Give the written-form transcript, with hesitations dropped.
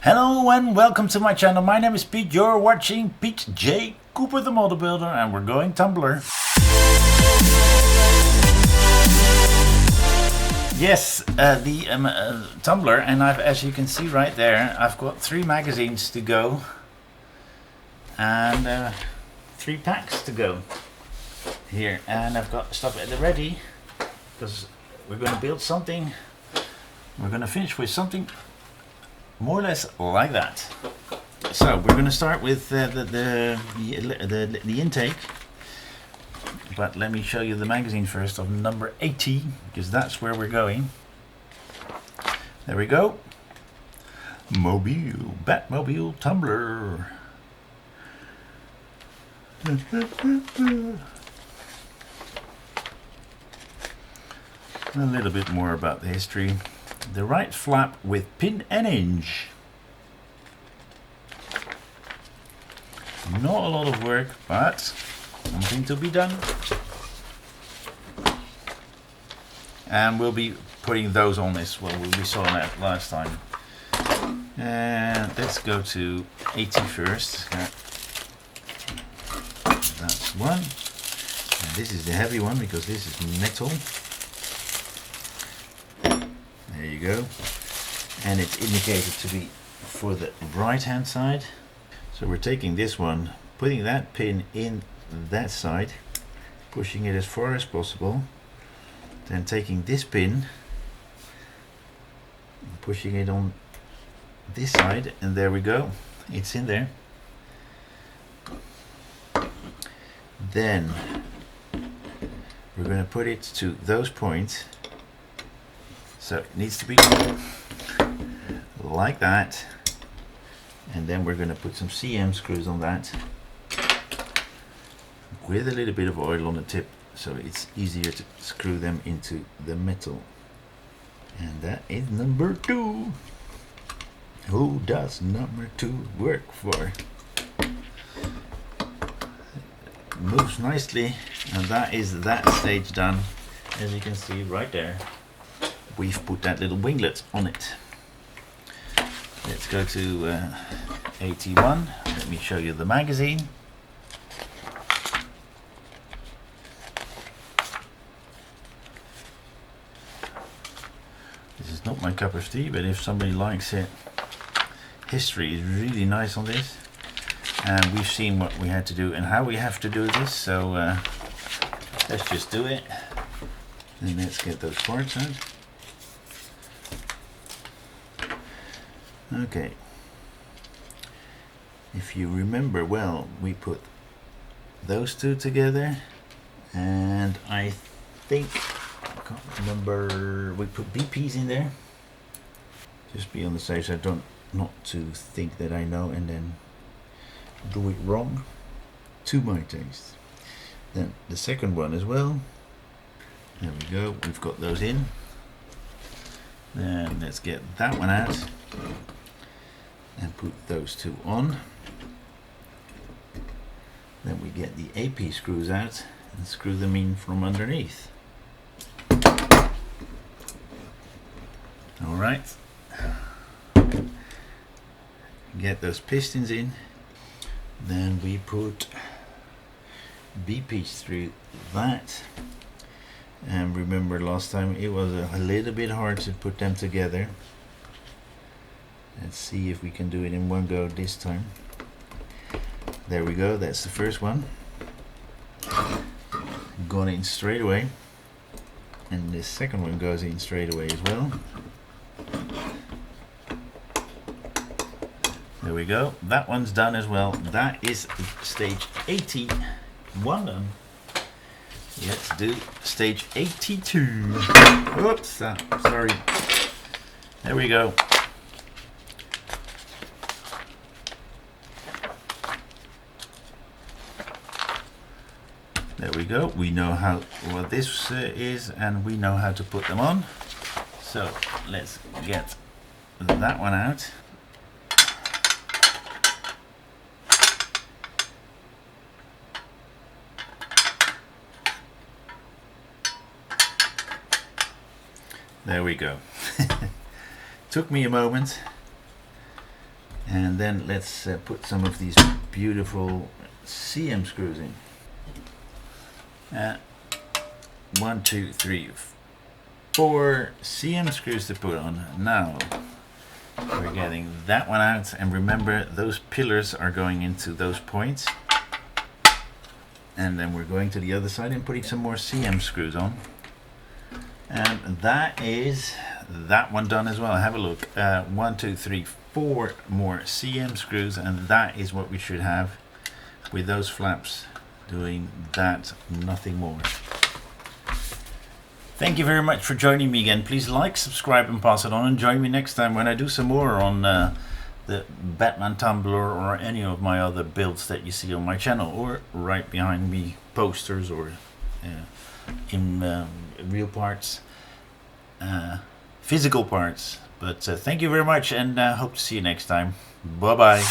Hello and welcome to my channel. My name is Pete. You're watching Pete J. Cooper the Model Builder and we're going Tumblr. Yes, the Tumblr, and as you can see right there, I've got 3 magazines to go and 3 packs to go here, and I've got stuff at the ready because we're going to build something. We're going to finish with something more or less like that. So we're going to start with the intake, but let me show you the magazine first of number 80 because that's where we're going. There we go. Mobile, Batmobile Tumblr. A little bit more about the history. The right flap with pin and hinge. Not a lot of work, but something to be done. And we'll be putting those on this. Well, we saw that last time. And let's go to 80 first. That's one. And this is the heavy one because this is metal. There you go. And it's indicated to be for the right hand side. So we're taking this one, putting that pin in that side, pushing it as far as possible, then taking this pin, pushing it on this side, and there we go, it's in there. Then we're going to put it to those points. So it needs to be like that, and then we're going to put some CM screws on that with a little bit of oil on the tip so it's easier to screw them into the metal. And that is number 2. Who does number 2 work for? It moves nicely, and that is that stage done. As you can see right there, we've put that little winglet on it. Let's go to 81. Let me show you the magazine. This is not my cup of tea, but if somebody likes it, history is really nice on this. And we've seen what we had to do and how we have to do this, so let's just do it. And let's get those parts out. Okay, if you remember well, we put those 2 together, and I think, I can't remember, we put BPs in there. Just be on the safe side, not to think that I know and then do it wrong to my taste. Then the second one as well. There we go, we've got those in. Then let's get that one out and put those 2 on. Then we get the AP screws out and screw them in from underneath. Alright, get those pistons in. Then we put BPs through that. And remember last time it was a little bit hard to put them together. Let's see if we can do it in one go this time. There we go, that's the first one. Gone in straight away. And the second one goes in straight away as well. There we go, that one's done as well. That is stage 81 done. Let's do stage 82. Oops, sorry. There we go. There we go. We know what this is, and we know how to put them on. So let's get that one out. There we go. Took me a moment. And then let's put some of these beautiful CM screws in. 1, 2, 3, 4 CM screws to put on. Now we're getting that one out, and remember those pillars are going into those points. And then we're going to the other side and putting some more CM screws on. And that is that one done as well. Have a look. 1, 2, 3, 4 more CM screws, and that is what we should have with those flaps doing that, nothing more. Thank you very much for joining me again. Please like, subscribe and pass it on, and join me next time when I do some more on the Batman Tumbler or any of my other builds that you see on my channel, or right behind me, posters, or in real parts, physical parts. But thank you very much, and hope to see you next time. Bye bye.